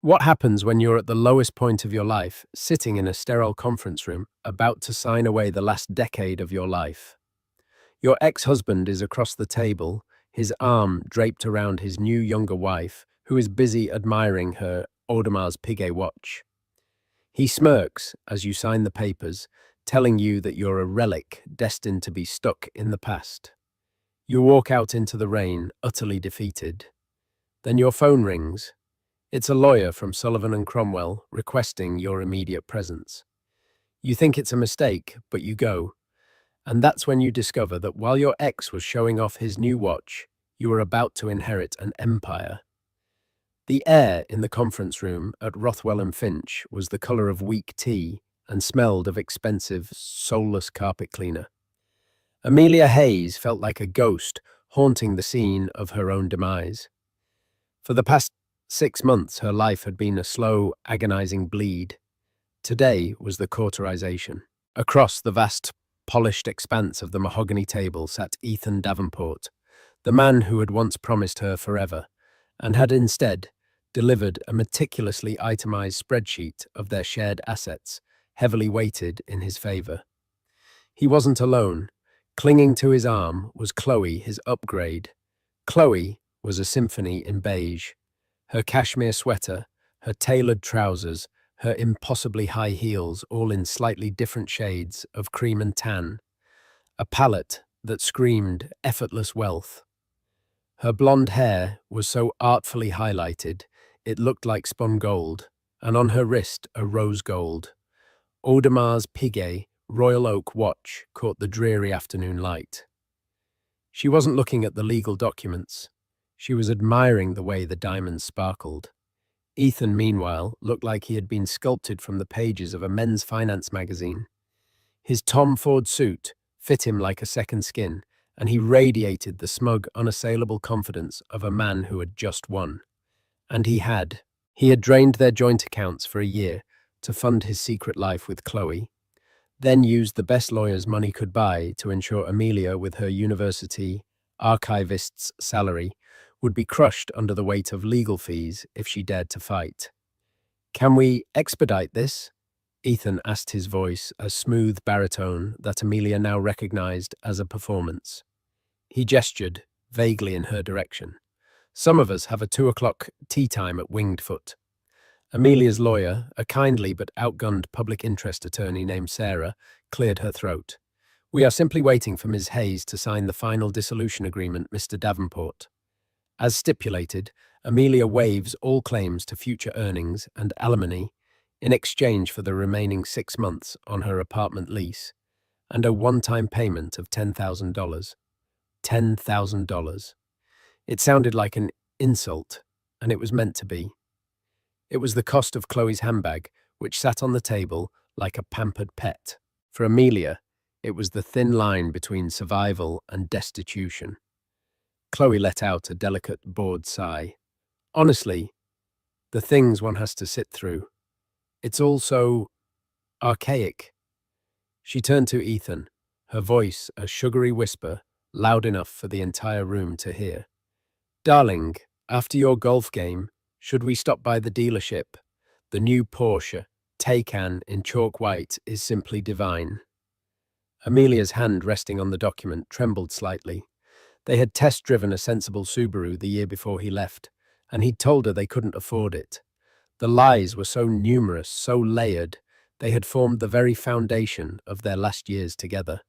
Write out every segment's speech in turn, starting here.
What happens when you're at the lowest point of your life, sitting in a sterile conference room, about to sign away the last decade of your life? Your ex-husband is across the table, his arm draped around his new younger wife, who is busy admiring her Audemars Piguet watch. He smirks as you sign the papers, telling you that you're a relic destined to be stuck in the past. You walk out into the rain, utterly defeated. Then your phone rings. It's a lawyer from Sullivan and Cromwell requesting your immediate presence. You think it's a mistake, but you go. And that's when you discover that while your ex was showing off his new watch, you were about to inherit an empire. The air in the conference room at Rothwell and Finch was the colour of weak tea and smelled of expensive, soulless carpet cleaner. Amelia Hayes felt like a ghost haunting the scene of her own demise. For the past 6 months, her life had been a slow, agonizing bleed. Today was the cauterization. Across the vast, polished expanse of the mahogany table sat Ethan Davenport, the man who had once promised her forever, and had instead delivered a meticulously itemized spreadsheet of their shared assets, heavily weighted in his favor. He wasn't alone. Clinging to his arm was Chloe, his upgrade. Chloe was a symphony in beige. Her cashmere sweater, her tailored trousers, her impossibly high heels, all in slightly different shades of cream and tan. A palette that screamed effortless wealth. Her blonde hair was so artfully highlighted, it looked like spun gold, and on her wrist a rose gold. Audemars Piguet Royal Oak watch caught the dreary afternoon light. She wasn't looking at the legal documents. She was admiring the way the diamonds sparkled. Ethan, meanwhile, looked like he had been sculpted from the pages of a men's finance magazine. His Tom Ford suit fit him like a second skin, and he radiated the smug, unassailable confidence of a man who had just won. And he had. He had drained their joint accounts for a year to fund his secret life with Chloe, then used the best lawyers money could buy to ensure Amelia, with her university archivist's salary, would be crushed under the weight of legal fees if she dared to fight. "Can we expedite this?" Ethan asked, his voice a smooth baritone that Amelia now recognized as a performance. He gestured vaguely in her direction. "Some of us have a 2 o'clock tea time at Winged Foot." Amelia's lawyer, a kindly but outgunned public interest attorney named Sarah, cleared her throat. "We are simply waiting for Ms. Hayes to sign the final dissolution agreement, Mr. Davenport. As stipulated, Amelia waives all claims to future earnings and alimony in exchange for the remaining 6 months on her apartment lease and a one-time payment of $10,000. $10,000. It sounded like an insult, and it was meant to be. It was the cost of Chloe's handbag, which sat on the table like a pampered pet. For Amelia, it was the thin line between survival and destitution. Chloe let out a delicate, bored sigh. "Honestly, the things one has to sit through. It's all so archaic." She turned to Ethan, her voice a sugary whisper, loud enough for the entire room to hear. "Darling, after your golf game, should we stop by the dealership? The new Porsche Taycan in chalk white is simply divine." Amelia's hand resting on the document trembled slightly. They had test-driven a sensible Subaru the year before he left, and he'd told her they couldn't afford it. The lies were so numerous, so layered, they had formed the very foundation of their last years together.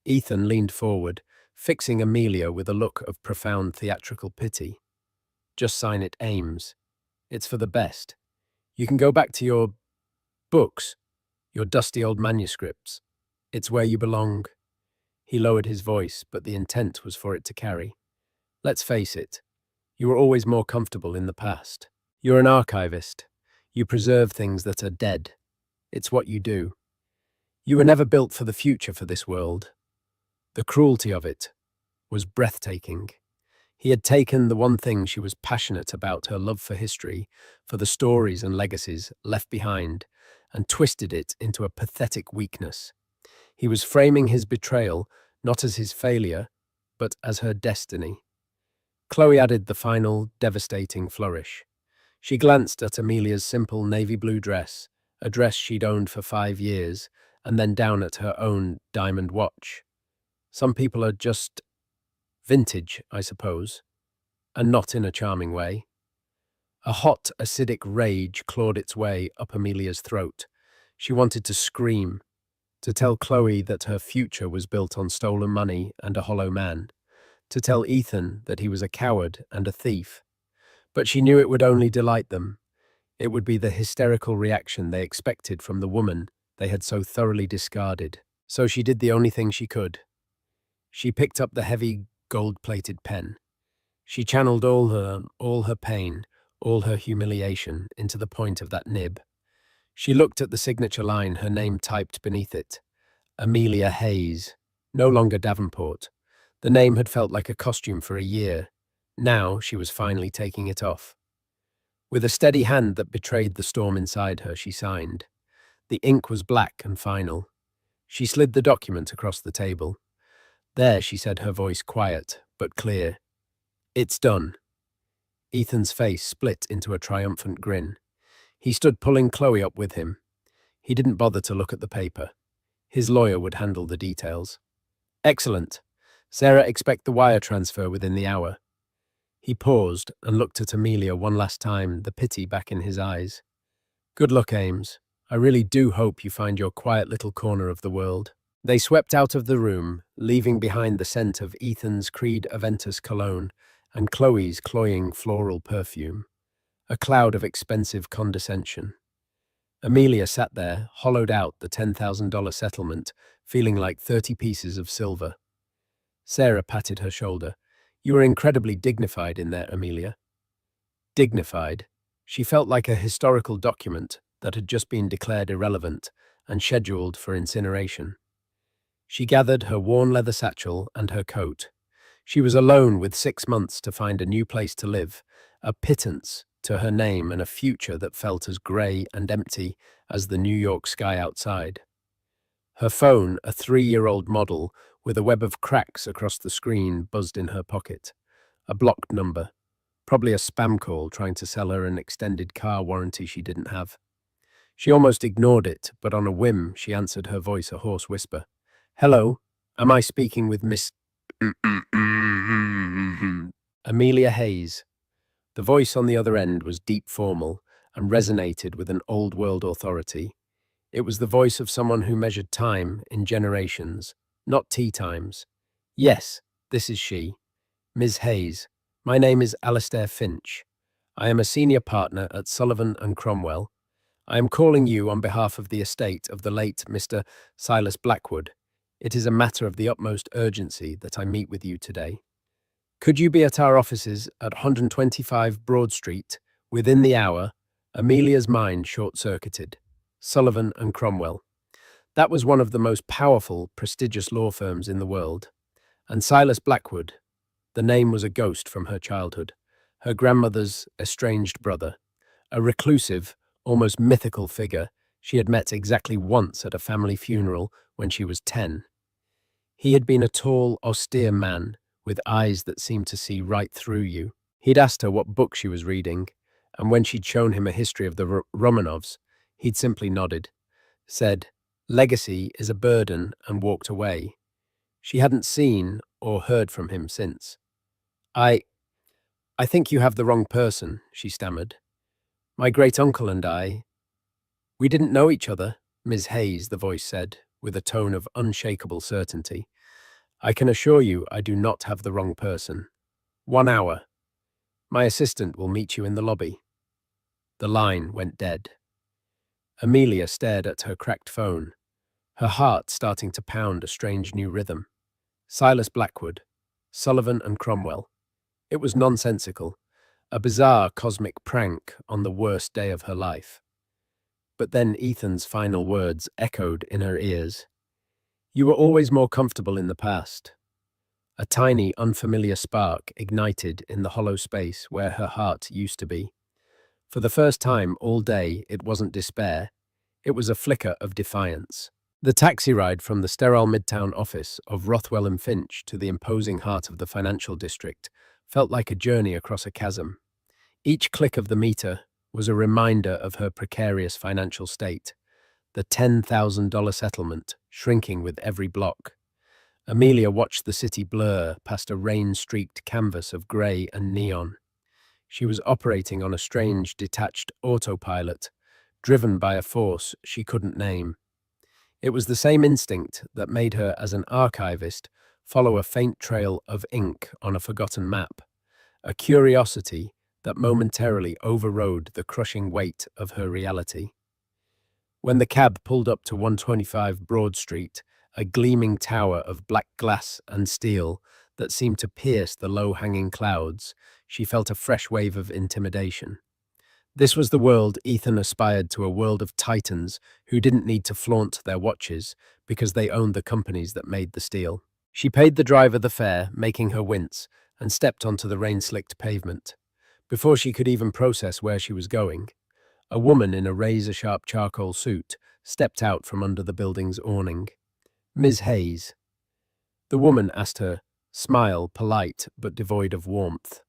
Ethan leaned forward, fixing Amelia with a look of profound theatrical pity. "Just sign it, Ames. It's for the best. You can go back to your books, your dusty old manuscripts. It's where you belong." He lowered his voice, but the intent was for it to carry. "Let's face it, you were always more comfortable in the past. You're an archivist. You preserve things that are dead. It's what you do. You were never built for the future for this world." The cruelty of it was breathtaking. He had taken the one thing she was passionate about, her love for history, for the stories and legacies left behind, and twisted it into a pathetic weakness. He was framing his betrayal not as his failure, but as her destiny. Chloe added the final, devastating flourish. She glanced at Amelia's simple navy blue dress, a dress she'd owned for 5 years, and then down at her own diamond watch. Some people are just vintage, I suppose, and not in a charming way. A hot, acidic rage clawed its way up Amelia's throat. She wanted to scream, to tell Chloe that her future was built on stolen money and a hollow man, to tell Ethan that he was a coward and a thief. But she knew it would only delight them. It would be the hysterical reaction they expected from the woman they had so thoroughly discarded. So she did the only thing she could. She picked up the heavy, gold-plated pen. She channeled all her pain, all her humiliation into the point of that nib. She looked at the signature line, her name typed beneath it. Amelia Hayes. No longer Davenport. The name had felt like a costume for a year. Now she was finally taking it off. With a steady hand that betrayed the storm inside her, she signed. The ink was black and final. She slid the document across the table. There, she said, her voice quiet but clear. It's done. Ethan's face split into a triumphant grin. He stood pulling Chloe up with him. He didn't bother to look at the paper. His lawyer would handle the details. Excellent. Sarah, expect the wire transfer within the hour. He paused and looked at Amelia one last time, the pity back in his eyes. Good luck, Ames. I really do hope you find your quiet little corner of the world. They swept out of the room, leaving behind the scent of Ethan's Creed Aventus cologne and Chloe's cloying floral perfume, a cloud of expensive condescension. Amelia sat there, hollowed out the $10,000 settlement, feeling like 30 pieces of silver. Sarah patted her shoulder. You were incredibly dignified in there, Amelia. Dignified. She felt like a historical document that had just been declared irrelevant and scheduled for incineration. She gathered her worn leather satchel and her coat. She was alone with 6 months to find a new place to live, a pittance to her name and a future that felt as grey and empty as the New York sky outside. Her phone, a 3-year-old model with a web of cracks across the screen, buzzed in her pocket. A blocked number, probably a spam call trying to sell her an extended car warranty she didn't have. She almost ignored it, but on a whim she answered, her voice a hoarse whisper. Hello, am I speaking with Miss Amelia Hayes? The voice on the other end was deep formal and resonated with an old-world authority. It was the voice of someone who measured time in generations, not tea times. Yes, this is she. Ms. Hayes, my name is Alastair Finch. I am a senior partner at Sullivan and Cromwell. I am calling you on behalf of the estate of the late Mr. Silas Blackwood. It is a matter of the utmost urgency that I meet with you today. Could you be at our offices at 125 Broad Street within the hour? Amelia's mind short-circuited. Sullivan and Cromwell. That was one of the most powerful, prestigious law firms in the world. And Silas Blackwood, the name was a ghost from her childhood, her grandmother's estranged brother, a reclusive, almost mythical figure she had met exactly once at a family funeral when she was 10. He had been a tall, austere man with eyes that seemed to see right through you. He'd asked her what book she was reading, and when she'd shown him a history of the Romanovs, he'd simply nodded, said, "Legacy is a burden," and walked away. She hadn't seen or heard from him since. I think you have the wrong person," she stammered. "My great-uncle and I, we didn't know each other," Ms. Hayes, the voice said, with a tone of unshakable certainty. "I can assure you I do not have the wrong person. 1 hour. My assistant will meet you in the lobby." The line went dead. Amelia stared at her cracked phone, her heart starting to pound a strange new rhythm. Silas Blackwood, Sullivan and Cromwell. It was nonsensical, a bizarre cosmic prank on the worst day of her life. But then Ethan's final words echoed in her ears. "You were always more comfortable in the past." A tiny, unfamiliar spark ignited in the hollow space where her heart used to be. For the first time all day, it wasn't despair. It was a flicker of defiance. The taxi ride from the sterile midtown office of Rothwell and Finch to the imposing heart of the financial district felt like a journey across a chasm. Each click of the meter, was a reminder of her precarious financial state, the $10,000 settlement shrinking with every block. Amelia watched the city blur past a rain-streaked canvas of grey and neon. She was operating on a strange, detached autopilot, driven by a force she couldn't name. It was the same instinct that made her, as an archivist, follow a faint trail of ink on a forgotten map, a curiosity that momentarily overrode the crushing weight of her reality. When the cab pulled up to 125 Broad Street, a gleaming tower of black glass and steel that seemed to pierce the low-hanging clouds, she felt a fresh wave of intimidation. This was the world Ethan aspired to, a world of titans who didn't need to flaunt their watches because they owned the companies that made the steel. She paid the driver the fare, making her wince, and stepped onto the rain-slicked pavement. Before she could even process where she was going, a woman in a razor-sharp charcoal suit stepped out from under the building's awning. "Ms. Hayes." The woman asked her, smile polite but devoid of warmth.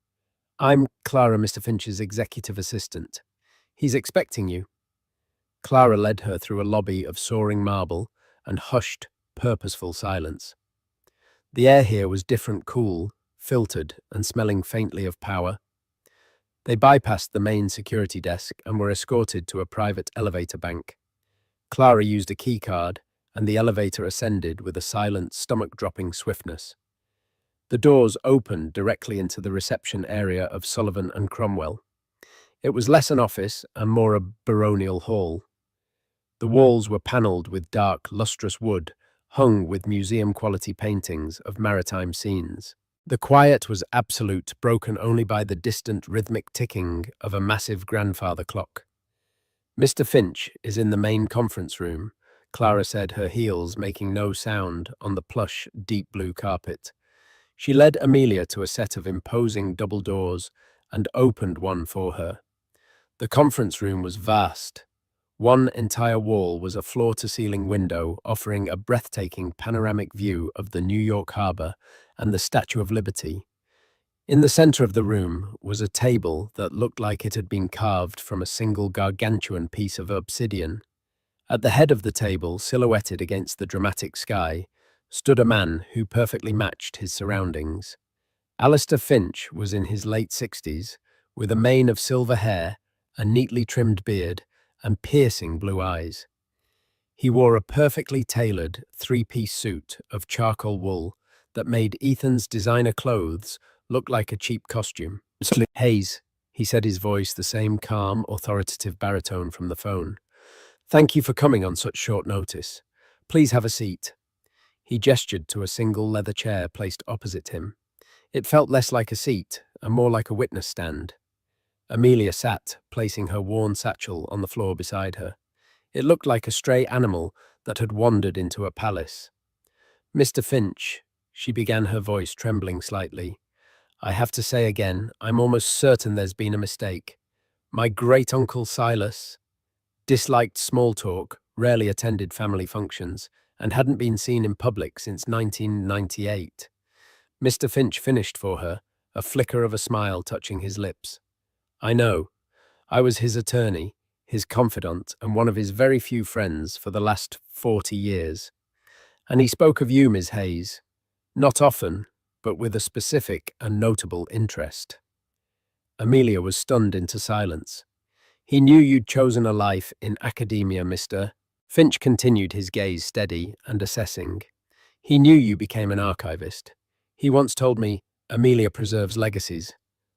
"I'm Clara, Mr. Finch's executive assistant. He's expecting you." Clara led her through a lobby of soaring marble and hushed, purposeful silence. The air here was different, cool, filtered, and smelling faintly of power. They bypassed the main security desk and were escorted to a private elevator bank. Clara used a keycard, and the elevator ascended with a silent, stomach-dropping swiftness. The doors opened directly into the reception area of Sullivan and Cromwell. It was less an office and more a baronial hall. The walls were panelled with dark, lustrous wood, hung with museum-quality paintings of maritime scenes. The quiet was absolute, broken only by the distant, rhythmic ticking of a massive grandfather clock. "Mr. Finch is in the main conference room," Clara said, her heels making no sound on the plush, deep blue carpet. She led Amelia to a set of imposing double doors and opened one for her. The conference room was vast. One entire wall was a floor-to-ceiling window offering a breathtaking panoramic view of the New York harbor and the Statue of Liberty. In the center of the room was a table that looked like it had been carved from a single gargantuan piece of obsidian. At the head of the table, silhouetted against the dramatic sky, stood a man who perfectly matched his surroundings. Alistair Finch was in his late 60s, with a mane of silver hair, a neatly trimmed beard, and piercing blue eyes. He wore a perfectly tailored three-piece suit of charcoal wool that made Ethan's designer clothes look like a cheap costume. "Hayes," he said, his voice the same calm, authoritative baritone from the phone. "Thank you for coming on such short notice. Please have a seat." He gestured to a single leather chair placed opposite him. It felt less like a seat and more like a witness stand. Amelia sat, placing her worn satchel on the floor beside her. It looked like a stray animal that had wandered into a palace. "Mr. Finch," she began, her voice trembling slightly, "I have to say again, I'm almost certain there's been a mistake. My great-uncle Silas disliked small talk, rarely attended family functions, and hadn't been seen in public since 1998. Mr. Finch finished for her, a flicker of a smile touching his lips. "I know. I was his attorney, his confidant, and one of his very few friends for the last 40 years. And he spoke of you, Ms. Hayes. Not often, but with a specific and notable interest." Amelia was stunned into silence. "He knew you'd chosen a life in academia, Mr. Finch continued, his gaze steady and assessing. "He knew you became an archivist. He once told me, Amelia preserves legacies.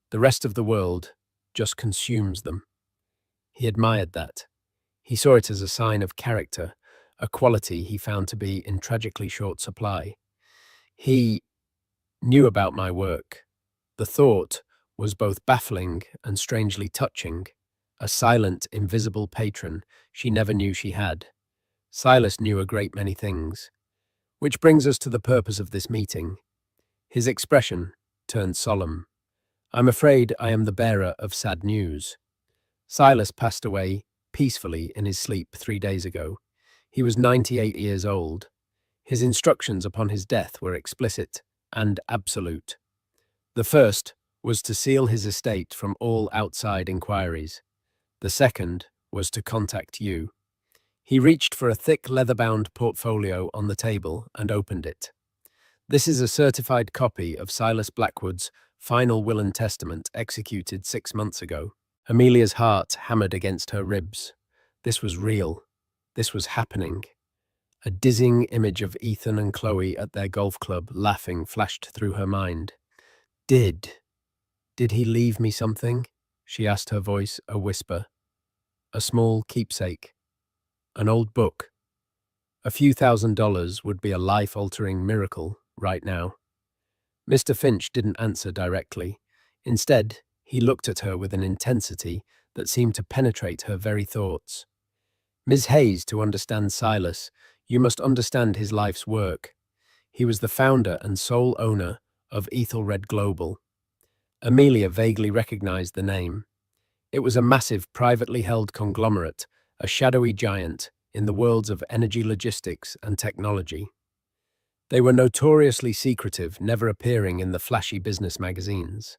The rest of the world just consumes them." He admired that. He saw it as a sign of character, a quality he found to be in tragically short supply. "He knew about my work." The thought was both baffling and strangely touching. A silent, invisible patron she never knew she had. Silas knew a great many things. Which brings us to the purpose of this meeting. His expression turned solemn. "I'm afraid I am the bearer of sad news. Silas passed away peacefully in his sleep 3 days ago. He was 98 years old. His instructions upon his death were explicit and absolute. The first was to seal his estate from all outside inquiries. The second was to contact you. He reached for a thick leather-bound portfolio on the table and opened it. This is a certified copy of Silas Blackwood's final will and testament executed 6 months ago. Amelia's heart hammered against her ribs. This was real. This was happening. A dizzying image of Ethan and Chloe at their golf club laughing flashed through her mind. Did he leave me something? She asked, her voice a whisper. A small keepsake. An old book. A few $1,000s would be a life-altering miracle right now. Mr. Finch didn't answer directly. Instead, he looked at her with an intensity that seemed to penetrate her very thoughts. Ms. Hayes, to understand Silas, you must understand his life's work. He was the founder and sole owner of Ethelred Global. Amelia vaguely recognized the name. It was a massive, privately held conglomerate, a shadowy giant in the worlds of energy logistics and technology. They were notoriously secretive, never appearing in the flashy business magazines.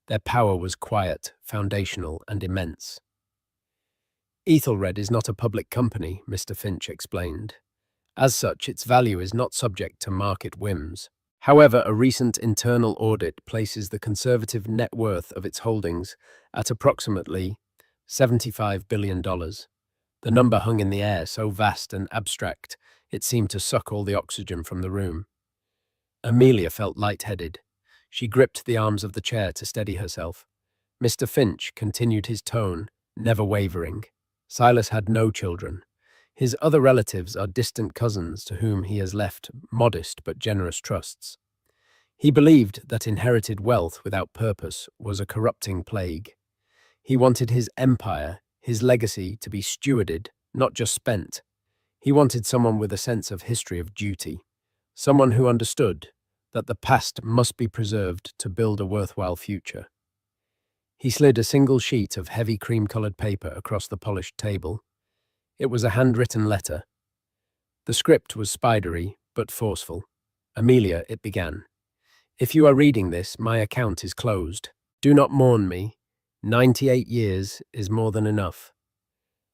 Their power was quiet, foundational, and immense. Ethelred is not a public company, Mr. Finch explained. As such, its value is not subject to market whims. However, a recent internal audit places the conservative net worth of its holdings at approximately $75 billion. The number hung in the air, so vast and abstract, it seemed to suck all the oxygen from the room. Amelia felt lightheaded. She gripped the arms of the chair to steady herself. Mr. Finch continued his tone, never wavering. Silas had no children. His other relatives are distant cousins to whom he has left modest but generous trusts. He believed that inherited wealth without purpose was a corrupting plague. He wanted his empire, his legacy, to be stewarded, not just spent. He wanted someone with a sense of history of duty, someone who understood that the past must be preserved to build a worthwhile future. He slid a single sheet of heavy cream-colored paper across the polished table. It was a handwritten letter. The script was spidery, but forceful. Amelia, it began. If you are reading this, my account is closed. Do not mourn me. 98 years is more than enough.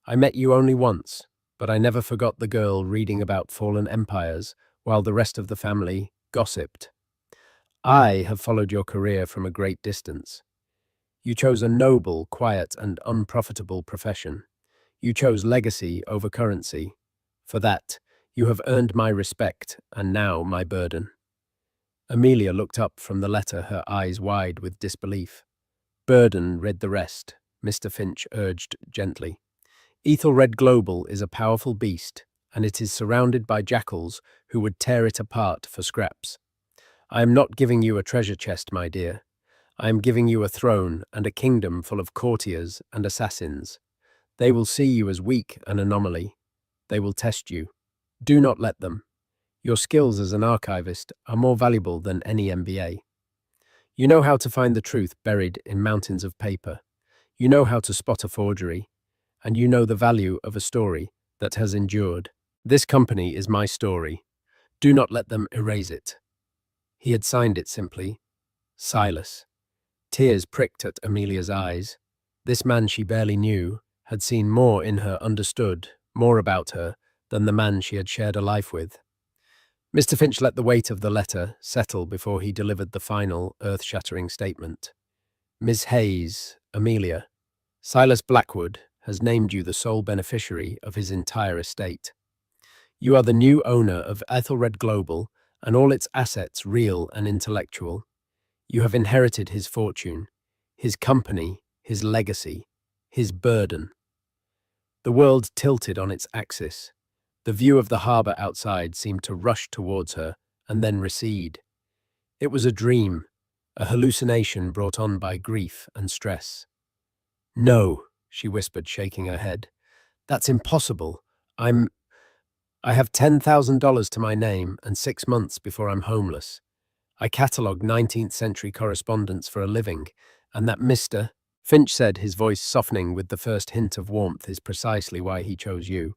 I met you only once, but I never forgot the girl reading about fallen empires while the rest of the family gossiped. I have followed your career from a great distance. You chose a noble, quiet, and unprofitable profession. You chose legacy over currency. For that, you have earned my respect and now my burden. Amelia looked up from the letter, her eyes wide with disbelief. Burden read the rest, Mr. Finch urged gently. Ethelred Global is a powerful beast, and it is surrounded by jackals who would tear it apart for scraps. I am not giving you a treasure chest, my dear. I am giving you a throne and a kingdom full of courtiers and assassins. They will see you as weak, an anomaly. They will test you. Do not let them. Your skills as an archivist are more valuable than any MBA. You know how to find the truth buried in mountains of paper. You know how to spot a forgery. And you know the value of a story that has endured. This company is my story. Do not let them erase it. He had signed it simply, Silas. Tears pricked at Amelia's eyes. This man she barely knew had seen more in her, understood more about her than the man she had shared a life with. Mr. Finch let the weight of the letter settle before he delivered the final, earth-shattering statement. Ms. Hayes, Amelia, Silas Blackwood has named you the sole beneficiary of his entire estate. You are the new owner of Ethelred Global and all its assets, real and intellectual. You have inherited his fortune, his company, his legacy, his burden. The world tilted on its axis. The view of the harbour outside seemed to rush towards her and then recede. It was a dream, a hallucination brought on by grief and stress. No, she whispered, shaking her head. That's impossible. I have $10,000 to my name and 6 months before I'm homeless. I catalogue 19th century correspondence for a living, and that Mr. Finch said, his voice softening with the first hint of warmth, is precisely why he chose you.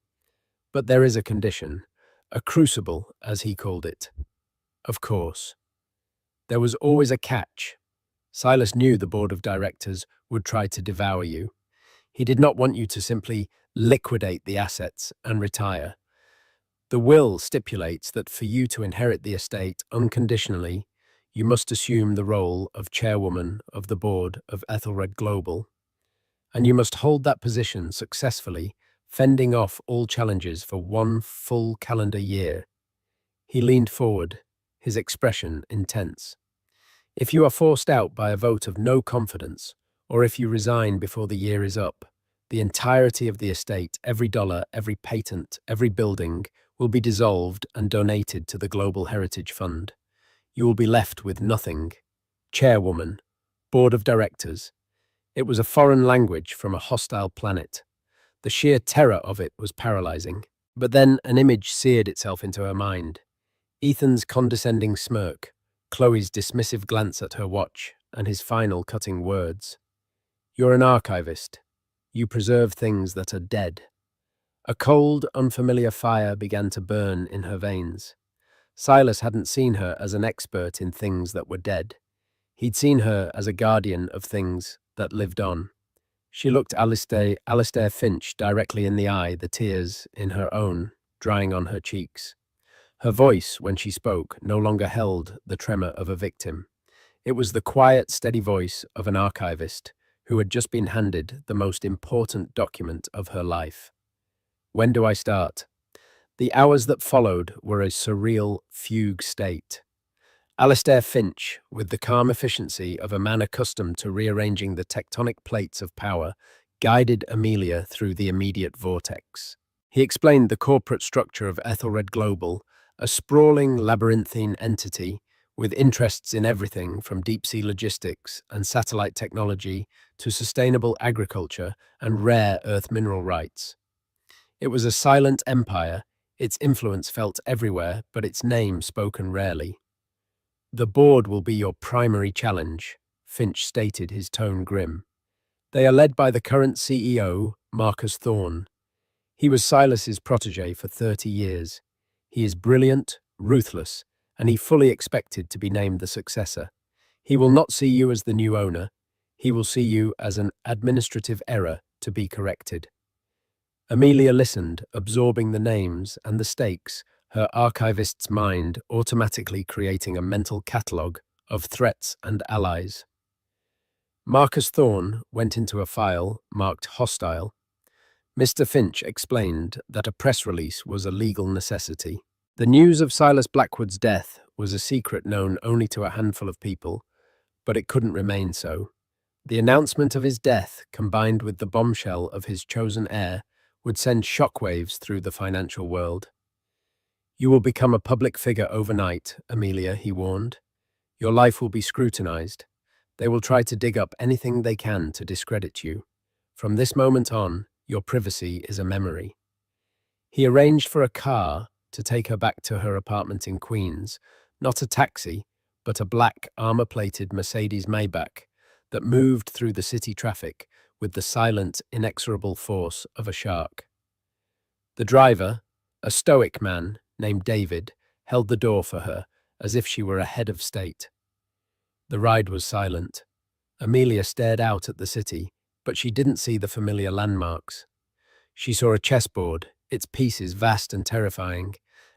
But there is a condition, a crucible, as he called it. Of course. There was always a catch. Silas knew the board of directors would try to devour you. He did not want you to simply liquidate the assets and retire. The will stipulates that for you to inherit the estate unconditionally, you must assume the role of chairwoman of the board of Ethelred Global, and you must hold that position successfully, fending off all challenges for 1 full calendar year. He leaned forward, his expression intense. If you are forced out by a vote of no confidence, or if you resign before the year is up, the entirety of the estate, every dollar, every patent, every building, will be dissolved and donated to the Global Heritage Fund. You will be left with nothing. Chairwoman, board of directors. It was a foreign language from a hostile planet. The sheer terror of it was paralyzing. But then an image seared itself into her mind. Ethan's condescending smirk, Chloe's dismissive glance at her watch, and his final cutting words. You're an archivist. You preserve things that are dead. A cold, unfamiliar fire began to burn in her veins. Silas hadn't seen her as an expert in things that were dead. He'd seen her as a guardian of things that lived on. She looked Alistair Finch directly in the eye, the tears in her own drying on her cheeks. Her voice, when she spoke, no longer held the tremor of a victim. It was the quiet, steady voice of an archivist who had just been handed the most important document of her life. When do I start? The hours that followed were a surreal fugue state. Alistair Finch, with the calm efficiency of a man accustomed to rearranging the tectonic plates of power, guided Amelia through the immediate vortex. He explained the corporate structure of Ethelred Global, a sprawling, labyrinthine entity with interests in everything from deep-sea logistics and satellite technology to sustainable agriculture and rare earth mineral rights. It was a silent empire, its influence felt everywhere, but its name spoken rarely. The board will be your primary challenge, Finch stated, his tone grim. They are led by the current CEO, Marcus Thorne. He was Silas's protege for 30 years. He is brilliant, ruthless, and he fully expected to be named the successor. He will not see you as the new owner. He will see you as an administrative error to be corrected. Amelia listened, absorbing the names and the stakes, her archivist's mind automatically creating a mental catalogue of threats and allies. Marcus Thorne went into a file marked hostile. Mr. Finch explained that a press release was a legal necessity. The news of Silas Blackwood's death was a secret known only to a handful of people, but it couldn't remain so. The announcement of his death, combined with the bombshell of his chosen heir, would send shockwaves through the financial world. You will become a public figure overnight, Amelia, he warned. Your life will be scrutinized. They will try to dig up anything they can to discredit you. From this moment on, your privacy is a memory. He arranged for a car to take her back to her apartment in Queens, not a taxi, but a black armor-plated Mercedes Maybach that moved through the city traffic with the silent, inexorable force of a shark. The driver, a stoic man named David, held the door for her as if she were a head of state. The ride was silent. Amelia stared out at the city, but she didn't see the familiar landmarks. She saw a chessboard, its pieces vast and terrifying,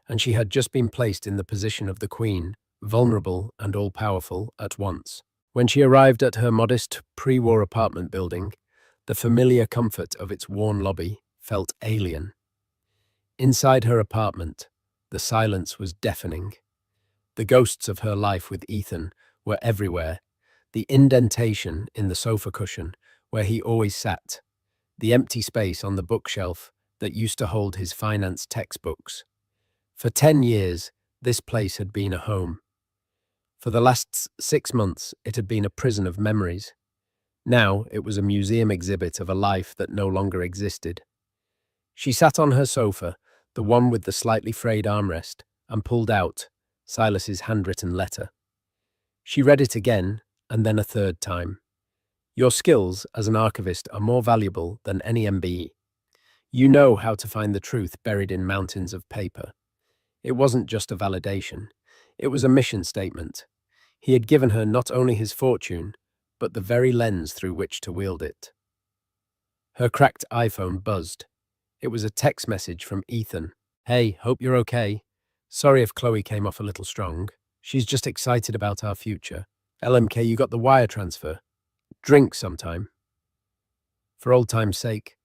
and she had just been placed in the position of the queen, vulnerable and all-powerful at once. When she arrived at her modest pre-war apartment building, the familiar comfort of its worn lobby felt alien. Inside her apartment, the silence was deafening. The ghosts of her life with Ethan were everywhere. The indentation in the sofa cushion where he always sat, the empty space on the bookshelf that used to hold his finance textbooks. For 10 years, this place had been a home. For the last 6 months, it had been a prison of memories. Now it was a museum exhibit of a life that no longer existed. She sat on her sofa, the one with the slightly frayed armrest, and pulled out Silas's handwritten letter. She read it again, and then a third time. Your skills as an archivist are more valuable than any MBE. You know how to find the truth buried in mountains of paper. It wasn't just a validation. It was a mission statement. He had given her not only his fortune, but the very lens through which to wield it. Her cracked iPhone buzzed. It was a text message from Ethan. Hey, hope you're okay. Sorry if Chloe came off a little strong. She's just excited about our future. LMK, you got the wire transfer. Drink sometime. For old time's sake.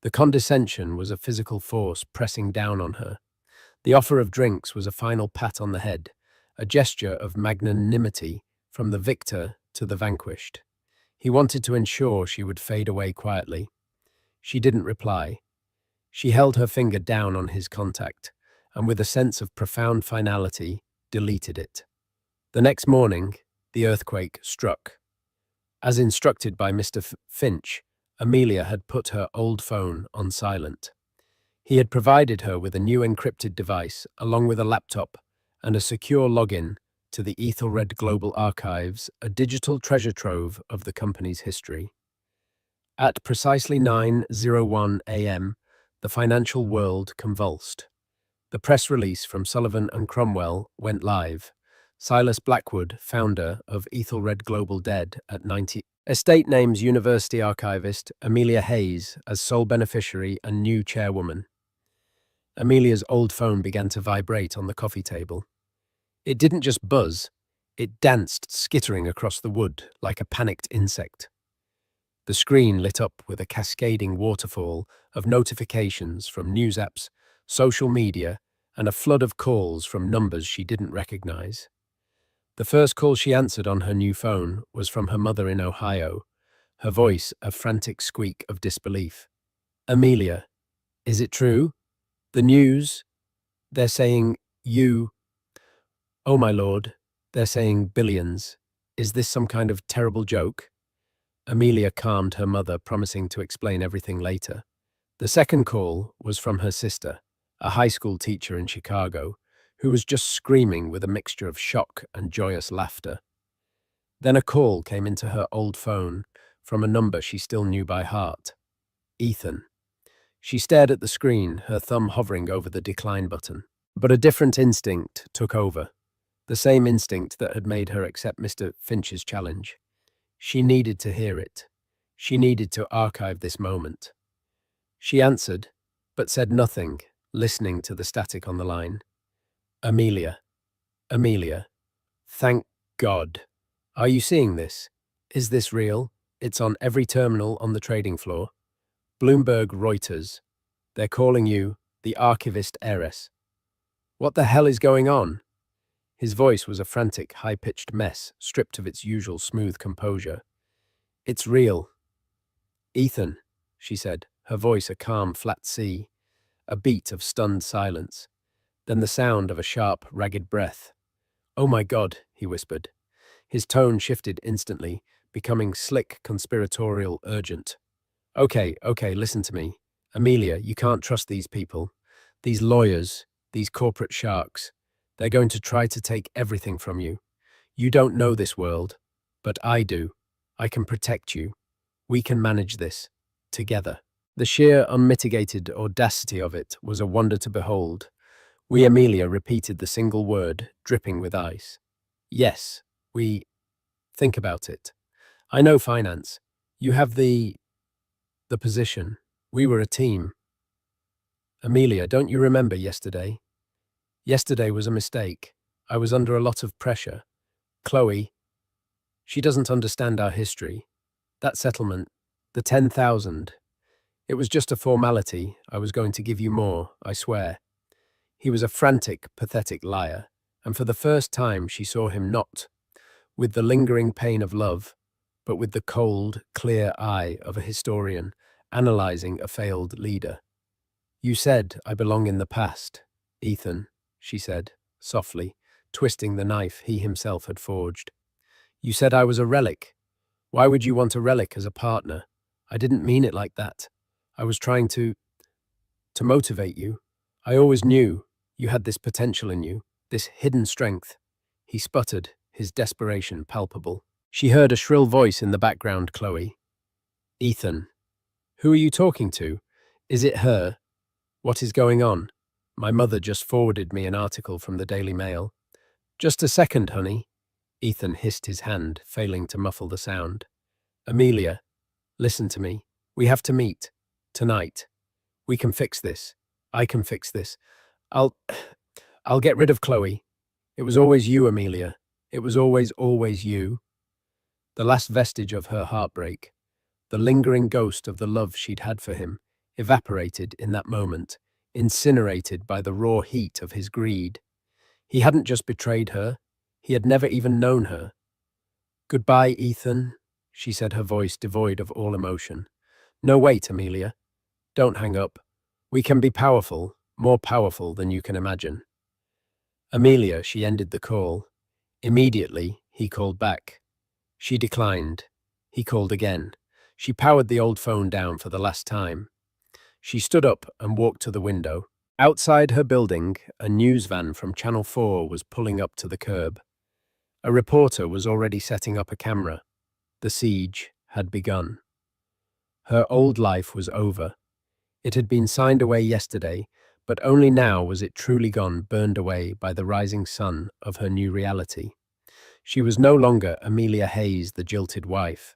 The condescension was a physical force pressing down on her. The offer of drinks was a final pat on the head, a gesture of magnanimity from the victor to the vanquished. He wanted to ensure she would fade away quietly. She didn't reply. She held her finger down on his contact, and with a sense of profound finality, deleted it. The next morning, the earthquake struck. As instructed by Mr. Finch, Amelia had put her old phone on silent. He had provided her with a new encrypted device, along with a laptop and a secure login to the Ethelred Global Archives, a digital treasure trove of the company's history. At precisely 9:01 a.m., the financial world convulsed. The press release from Sullivan and Cromwell went live. Silas Blackwood, founder of Ethelred Global, dead at 90. Estate names University archivist Amelia Hayes as sole beneficiary and new chairwoman. Amelia's old phone began to vibrate on the coffee table. It didn't just buzz, it danced, skittering across the wood like a panicked insect. The screen lit up with a cascading waterfall of notifications from news apps, social media, and a flood of calls from numbers she didn't recognize. The first call she answered on her new phone was from her mother in Ohio, her voice a frantic squeak of disbelief. Amelia, is it true? The news? They're saying you... Oh my lord, they're saying billions. Is this some kind of terrible joke? Amelia calmed her mother, promising to explain everything later. The second call was from her sister, a high school teacher in Chicago, who was just screaming with a mixture of shock and joyous laughter. Then a call came into her old phone from a number she still knew by heart. Ethan. She stared at the screen, her thumb hovering over the decline button. But a different instinct took over, the same instinct that had made her accept Mr. Finch's challenge. She needed to hear it. She needed to archive this moment. She answered, but said nothing, listening to the static on the line. Amelia. Amelia. Thank God. Are you seeing this? Is this real? It's on every terminal on the trading floor. Bloomberg, Reuters. They're calling you the archivist heiress. What the hell is going on? His voice was a frantic, high-pitched mess, stripped of its usual smooth composure. It's real. Ethan, she said, her voice a calm, flat C, a beat of stunned silence, then the sound of a sharp, ragged breath. Oh my God, he whispered. His tone shifted instantly, becoming slick, conspiratorial, urgent. Okay, listen to me. Amelia, you can't trust these people. These lawyers, these corporate sharks. They're going to try to take everything from you. You don't know this world, but I do. I can protect you. We can manage this. Together. The sheer, unmitigated audacity of it was a wonder to behold. Amelia repeated the single word, dripping with ice. Yes, we... Think about it. I know finance. You have the position. We were a team. Amelia, don't you remember yesterday? Yesterday was a mistake. I was under a lot of pressure. Chloe, she doesn't understand our history. That settlement, the 10,000, it was just a formality. I was going to give you more, I swear. He was a frantic, pathetic liar, and for the first time she saw him not with the lingering pain of love, but with the cold, clear eye of a historian analyzing a failed leader. You said I belong in the past, Ethan, she said, softly, twisting the knife he himself had forged. You said I was a relic. Why would you want a relic as a partner? I didn't mean it like that. I was trying to motivate you. I always knew you had this potential in you, this hidden strength. He sputtered, his desperation palpable. She heard a shrill voice in the background, Chloe. Ethan. Who are you talking to? Is it her? What is going on? My mother just forwarded me an article from the Daily Mail. Just a second, honey. Ethan hissed his hand, failing to muffle the sound. Amelia, listen to me. We have to meet. Tonight. We can fix this. I can fix this. I'll... I'll get rid of Chloe. It was always you, Amelia. It was always you. The last vestige of her heartbreak, the lingering ghost of the love she'd had for him, evaporated in that moment, incinerated by the raw heat of his greed. He hadn't just betrayed her, he had never even known her. "Goodbye, Ethan," she said, her voice devoid of all emotion. "No, wait, Amelia. Don't hang up. We can be powerful, more powerful than you can imagine." "Amelia," she ended the call. Immediately, he called back. She declined. He called again. She powered the old phone down for the last time. She stood up and walked to the window. Outside her building, a news van from Channel 4 was pulling up to the curb. A reporter was already setting up a camera. The siege had begun. Her old life was over. It had been signed away yesterday, but only now was it truly gone, burned away by the rising sun of her new reality. She was no longer Amelia Hayes, the jilted wife.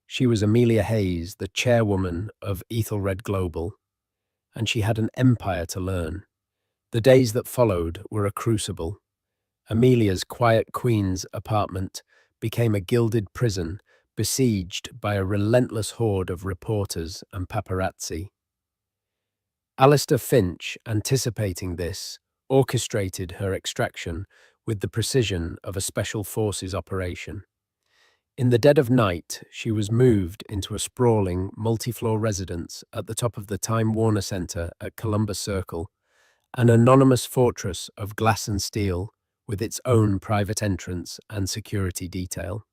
She was Amelia Hayes, the chairwoman of Ethelred Global, and she had an empire to learn. The days that followed were a crucible. Amelia's quiet queen's apartment became a gilded prison, besieged by a relentless horde of reporters and paparazzi. Alistair Finch, anticipating this, orchestrated her extraction with the precision of a special forces operation. In the dead of night, she was moved into a sprawling, multi-floor residence at the top of the Time Warner Center at Columbus Circle, an anonymous fortress of glass and steel with its own private entrance and security detail.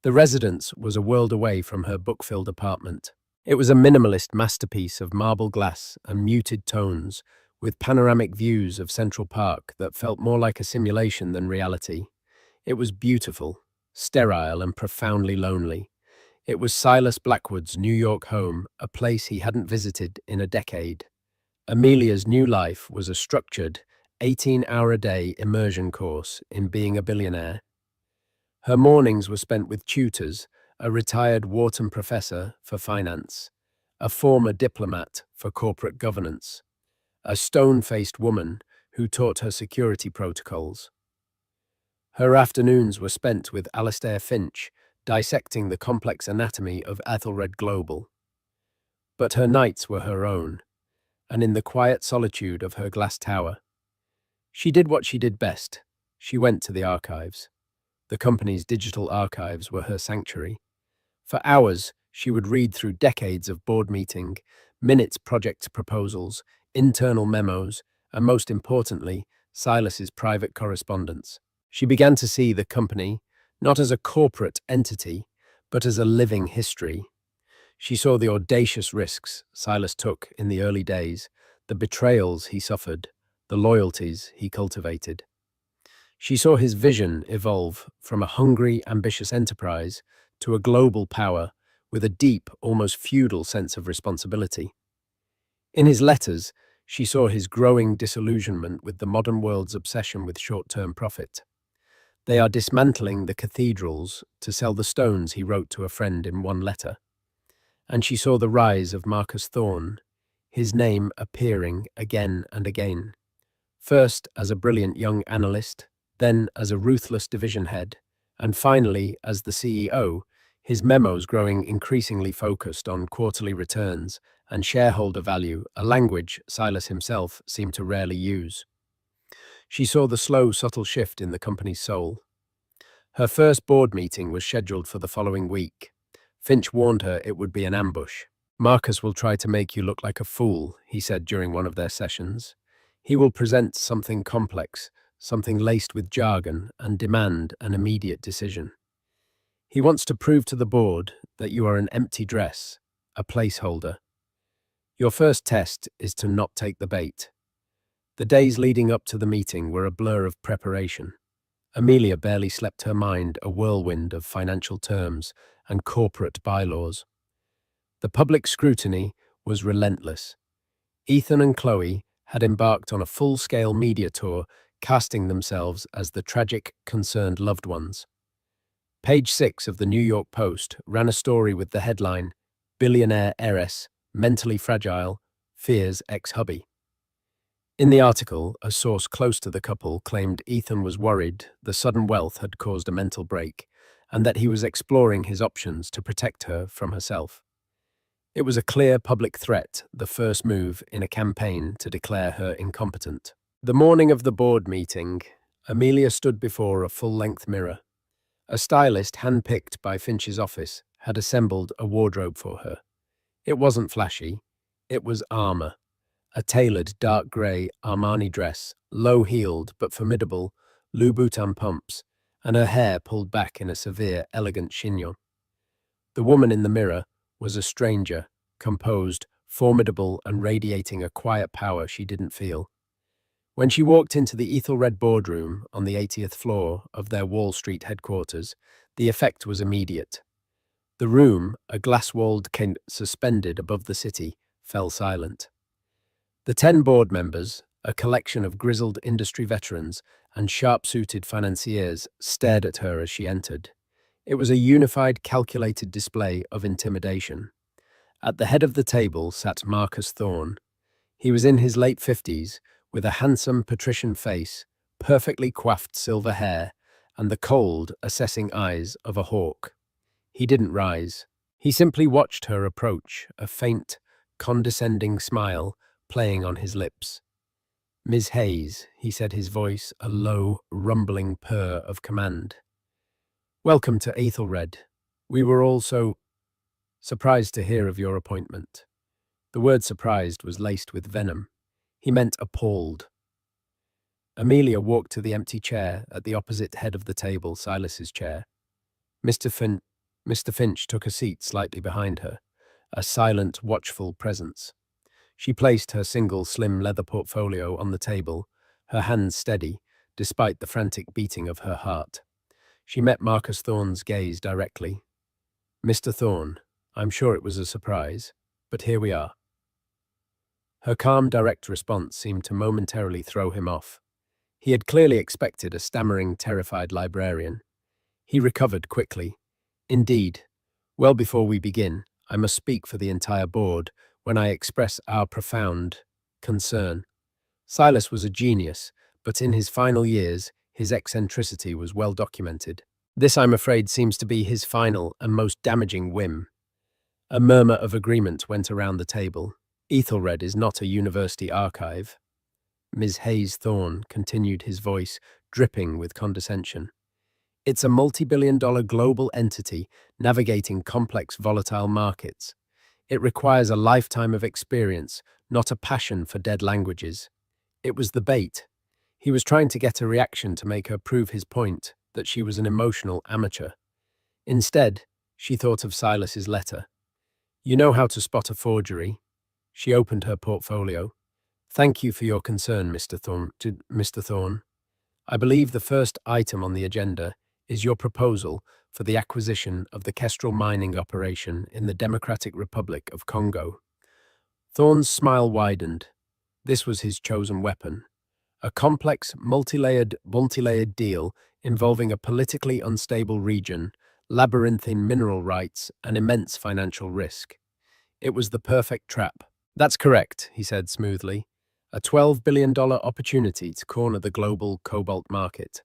The residence was a world away from her book-filled apartment. It was a minimalist masterpiece of marble glass and muted tones, with panoramic views of Central Park that felt more like a simulation than reality. It was beautiful, sterile, and profoundly lonely. It was Silas Blackwood's New York home, a place he hadn't visited in a decade. Amelia's new life was a structured, 18-hour-a-day immersion course in being a billionaire. Her mornings were spent with tutors, a retired Wharton professor for finance, a former diplomat for corporate governance, a stone-faced woman who taught her security protocols. Her afternoons were spent with Alistair Finch, dissecting the complex anatomy of Ethelred Global. But her nights were her own, and in the quiet solitude of her glass tower, she did what she did best. She went to the archives. The company's digital archives were her sanctuary. For hours, she would read through decades of board meeting, minutes project proposals, internal memos, and most importantly, Silas's private correspondence. She began to see the company not as a corporate entity, but as a living history. She saw the audacious risks Silas took in the early days, the betrayals he suffered, the loyalties he cultivated. She saw his vision evolve from a hungry, ambitious enterprise to a global power with a deep, almost feudal sense of responsibility. In his letters, she saw his growing disillusionment with the modern world's obsession with short-term profit. "They are dismantling the cathedrals to sell the stones," he wrote to a friend in one letter. And she saw the rise of Marcus Thorne, his name appearing again and again, first as a brilliant young analyst, then as a ruthless division head, and finally as the CEO, his memos growing increasingly focused on quarterly returns and shareholder value, a language Silas himself seemed to rarely use. She saw the slow, subtle shift in the company's soul. Her first board meeting was scheduled for the following week. Finch warned her it would be an ambush. "Marcus will try to make you look like a fool," he said during one of their sessions. "He will present something complex, something laced with jargon, and demand an immediate decision. He wants to prove to the board that you are an empty dress, a placeholder. Your first test is to not take the bait." The days leading up to the meeting were a blur of preparation. Amelia barely slept, her mind a whirlwind of financial terms and corporate bylaws. The public scrutiny was relentless. Ethan and Chloe had embarked on a full-scale media tour, casting themselves as the tragic, concerned loved ones. Page 6 of the New York Post ran a story with the headline, billionaire heiress, mentally fragile, fears ex-hubby. In the article, a source close to the couple claimed Ethan was worried the sudden wealth had caused a mental break, and that he was exploring his options to protect her from herself. It was a clear public threat, the first move in a campaign to declare her incompetent. The morning of the board meeting, Amelia stood before a full-length mirror. A stylist handpicked by Finch's office had assembled a wardrobe for her. It wasn't flashy, it was armor. A tailored dark grey Armani dress, low-heeled but formidable, Louboutin pumps, and her hair pulled back in a severe, elegant chignon. The woman in the mirror was a stranger, composed, formidable, and radiating a quiet power she didn't feel. When she walked into the Ethelred boardroom on the 80th floor of their Wall Street headquarters, the effect was immediate. The room, a glass-walled cage suspended above the city, fell silent. The 10 board members, a collection of grizzled industry veterans and sharp-suited financiers, stared at her as she entered. It was a unified, calculated display of intimidation. At the head of the table sat Marcus Thorne. He was in his late 50s, with a handsome patrician face, perfectly coiffed silver hair, and the cold, assessing eyes of a hawk. He didn't rise. He simply watched her approach, a faint, condescending smile playing on his lips. "Ms. Hayes," he said, his voice a low, rumbling purr of command. "Welcome to Ethelred. We were all so surprised to hear of your appointment." The word surprised was laced with venom. He meant appalled. Amelia walked to the empty chair at the opposite head of the table, Silas's chair. Mr. Finch took a seat slightly behind her, a silent, watchful presence. She placed her single, slim leather portfolio on the table, her hands steady, despite the frantic beating of her heart. She met Marcus Thorne's gaze directly. "Mr. Thorne, I'm sure it was a surprise, but here we are." Her calm, direct response seemed to momentarily throw him off. He had clearly expected a stammering, terrified librarian. He recovered quickly. "Indeed. Well, before we begin, I must speak for the entire board when I express our profound concern. Silas was a genius, but in his final years, his eccentricity was well documented. This, I'm afraid, seems to be his final and most damaging whim." A murmur of agreement went around the table. "Ethelred is not a university archive." Ms. Hayes Thorne continued, his voice dripping with condescension. "It's a multi-billion-dollar global entity navigating complex, volatile markets. It requires a lifetime of experience, not a passion for dead languages." It was the bait. He was trying to get a reaction to make her prove his point that she was an emotional amateur. Instead, she thought of Silas's letter. "You know how to spot a forgery." She opened her portfolio. "Thank you for your concern, Mr. Thorne. I believe the first item on the agenda is your proposal for the acquisition of the Kestrel mining operation in the Democratic Republic of Congo." Thorne's smile widened. This was his chosen weapon. A complex, multi-layered deal involving a politically unstable region, labyrinthine mineral rights, and immense financial risk. It was the perfect trap. "That's correct," he said smoothly. "A $12 billion opportunity to corner the global cobalt market.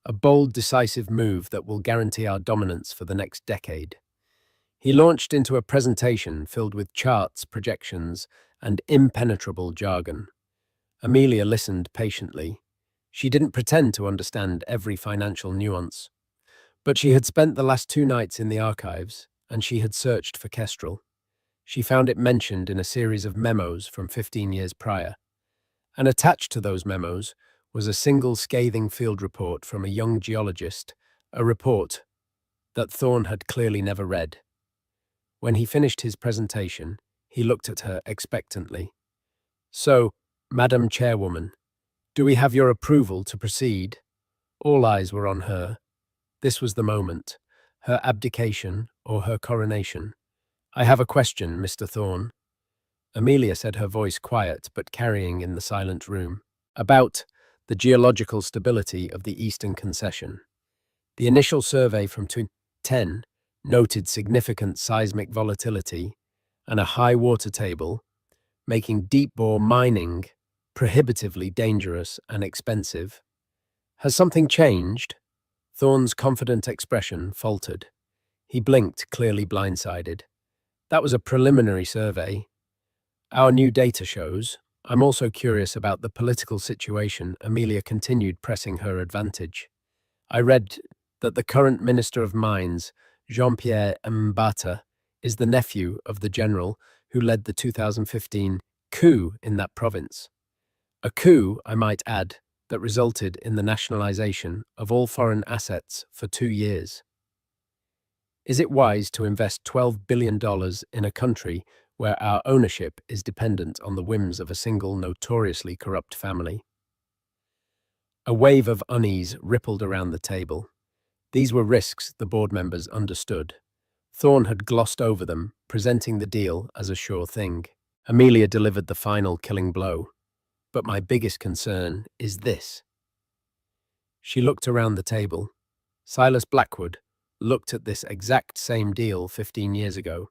A bold, decisive move that will guarantee our dominance for the next decade." He launched into a presentation filled with charts, projections, and impenetrable jargon. Amelia listened patiently. She didn't pretend to understand every financial nuance. But she had spent the last 2 nights in the archives, and she had searched for Kestrel. She found it mentioned in a series of memos from 15 years prior. And attached to those memos was a single scathing field report from a young geologist, a report that Thorne had clearly never read. When he finished his presentation, he looked at her expectantly. "So, Madam Chairwoman, do we have your approval to proceed?" All eyes were on her. This was the moment, her abdication or her coronation. "I have a question, Mr. Thorne." Amelia said, her voice quiet but carrying in the silent room. "About the geological stability of the Eastern Concession. The initial survey from 2010 noted significant seismic volatility and a high water table, making deep-bore mining prohibitively dangerous and expensive. Has something changed? Thorne's confident expression faltered. He blinked, clearly blindsided. That was a preliminary survey. Our new data shows. I'm also curious about the political situation. Amelia continued, pressing her advantage. I read that the current Minister of Mines, Jean-Pierre Mbata, is the nephew of the general who led the 2015 coup in that province. A coup, I might add, that resulted in the nationalization of all foreign assets for 2 years. Is it wise to invest $12 billion in a country where our ownership is dependent on the whims of a single notoriously corrupt family? A wave of unease rippled around the table. These were risks the board members understood. Thorne had glossed over them, presenting the deal as a sure thing. Amelia delivered the final killing blow. But my biggest concern is this. She looked around the table. Silas Blackwood looked at this exact same deal 15 years ago.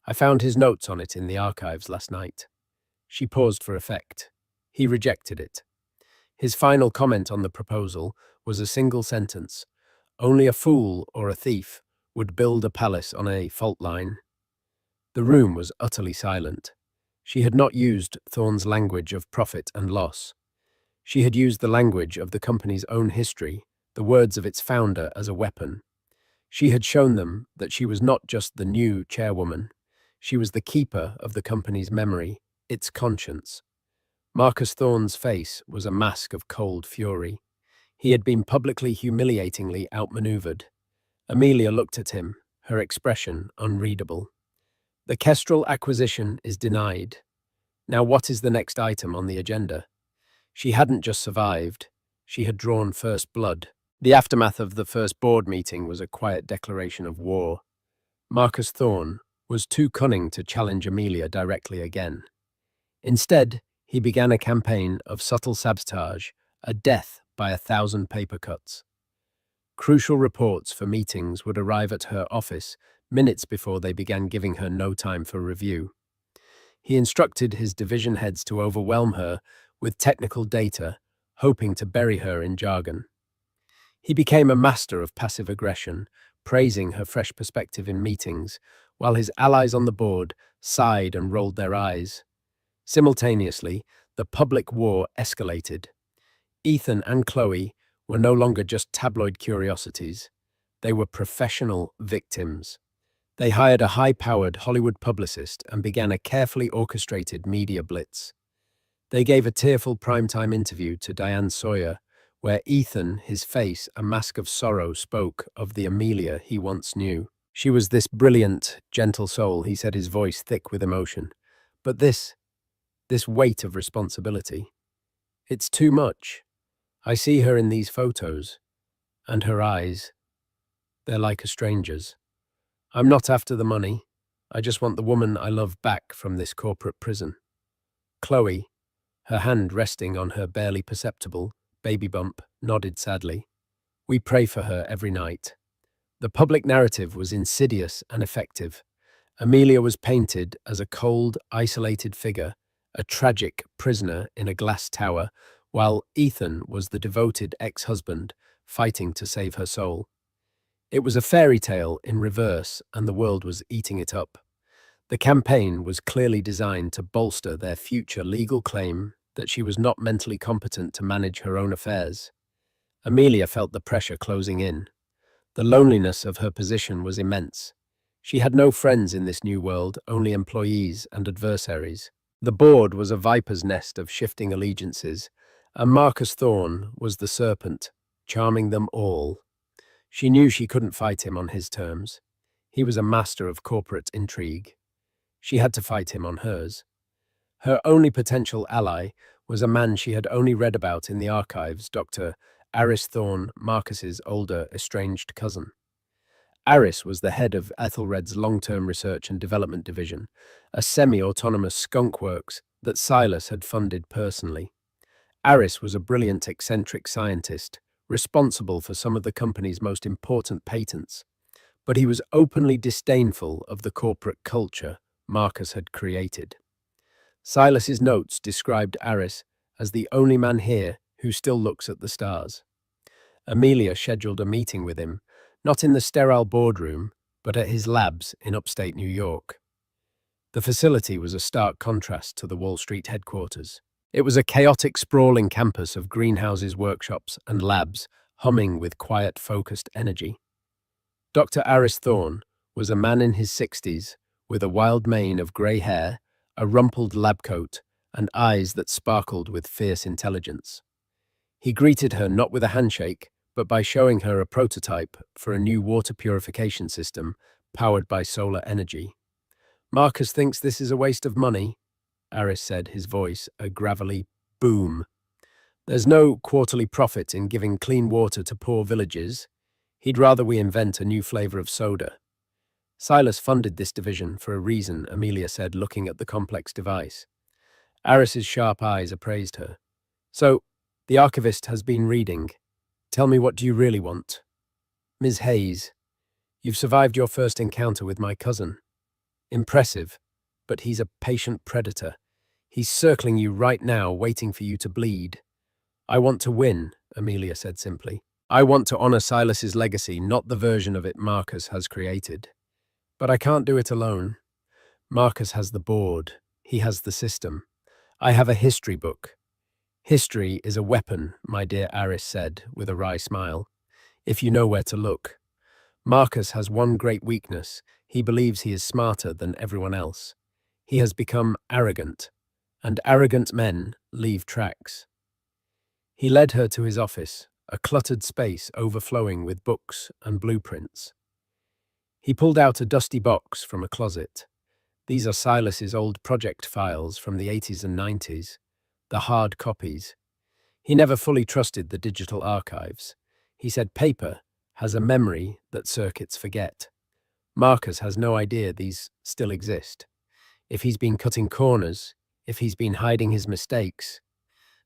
I found his notes on it in the archives last night. She paused for effect. He rejected it. His final comment on the proposal was a single sentence. Only a fool or a thief would build a palace on a fault line. The room was utterly silent. She had not used Thorne's language of profit and loss. She had used the language of the company's own history, the words of its founder as a weapon. She had shown them that she was not just the new chairwoman. She was the keeper of the company's memory, its conscience. Marcus Thorne's face was a mask of cold fury. He had been publicly humiliatingly outmaneuvered. Amelia looked at him, her expression unreadable. The Kestrel acquisition is denied. Now what is the next item on the agenda? She hadn't just survived, she had drawn first blood. The aftermath of the first board meeting was a quiet declaration of war. Marcus Thorne was too cunning to challenge Amelia directly again. Instead, he began a campaign of subtle sabotage, a death by 1,000 paper cuts. Crucial reports for meetings would arrive at her office minutes before they began, giving her no time for review. He instructed his division heads to overwhelm her with technical data, hoping to bury her in jargon. He became a master of passive aggression, praising her fresh perspective in meetings, while his allies on the board sighed and rolled their eyes. Simultaneously, the public war escalated. Ethan and Chloe were no longer just tabloid curiosities. They were professional victims. They hired a high-powered Hollywood publicist and began a carefully orchestrated media blitz. They gave a tearful primetime interview to Diane Sawyer, where Ethan, his face a mask of sorrow, spoke of the Amelia he once knew. She was this brilliant, gentle soul, he said, his voice thick with emotion. But this weight of responsibility, it's too much. I see her in these photos, and her eyes, they're like a stranger's. I'm not after the money. I just want the woman I love back from this corporate prison. Chloe, her hand resting on her barely perceptible baby bump, nodded sadly. We pray for her every night. The public narrative was insidious and effective. Amelia was painted as a cold, isolated figure, a tragic prisoner in a glass tower, while Ethan was the devoted ex-husband fighting to save her soul. It was a fairy tale in reverse, and the world was eating it up. The campaign was clearly designed to bolster their future legal claim that she was not mentally competent to manage her own affairs. Amelia felt the pressure closing in. The loneliness of her position was immense. She had no friends in this new world, only employees and adversaries. The board was a viper's nest of shifting allegiances, and Marcus Thorne was the serpent, charming them all. She knew she couldn't fight him on his terms. He was a master of corporate intrigue. She had to fight him on hers. Her only potential ally was a man she had only read about in the archives, Dr. Aris Thorne, Marcus's older, estranged cousin. Aris was the head of Ethelred's long-term research and development division, a semi-autonomous skunkworks that Silas had funded personally. Aris was a brilliant, eccentric scientist, responsible for some of the company's most important patents, but he was openly disdainful of the corporate culture Marcus had created. Silas's notes described Aris as the only man here who still looks at the stars. Amelia scheduled a meeting with him, not in the sterile boardroom, but at his labs in upstate New York. The facility was a stark contrast to the Wall Street headquarters. It was a chaotic, sprawling campus of greenhouses, workshops, and labs, humming with quiet, focused energy. Dr. Aris Thorne was a man in his 60s, with a wild mane of grey hair, a rumpled lab coat, and eyes that sparkled with fierce intelligence. He greeted her not with a handshake, but by showing her a prototype for a new water purification system powered by solar energy. "Marcus thinks this is a waste of money," Aris said, his voice a gravelly boom. "There's no quarterly profit in giving clean water to poor villages. He'd rather we invent a new flavor of soda." Silas funded this division for a reason, Amelia said, looking at the complex device. Aris's sharp eyes appraised her. "So, the archivist has been reading. Tell me, what do you really want?" "Ms. Hayes, you've survived your first encounter with my cousin. Impressive, but he's a patient predator. He's circling you right now, waiting for you to bleed." "I want to win," Amelia said simply. "I want to honor Silas's legacy, not the version of it Marcus has created. But I can't do it alone. Marcus has the board. He has the system. I have a history book." "History is a weapon," my dear Aris said, with a wry smile, "if you know where to look. Marcus has one great weakness. He believes he is smarter than everyone else. He has become arrogant, and arrogant men leave tracks." He led her to his office, a cluttered space overflowing with books and blueprints. He pulled out a dusty box from a closet. "These are Silas's old project files from the 80s and 90s, the hard copies. He never fully trusted the digital archives. He said paper has a memory that circuits forget. Marcus has no idea these still exist. If he's been cutting corners, if he's been hiding his mistakes,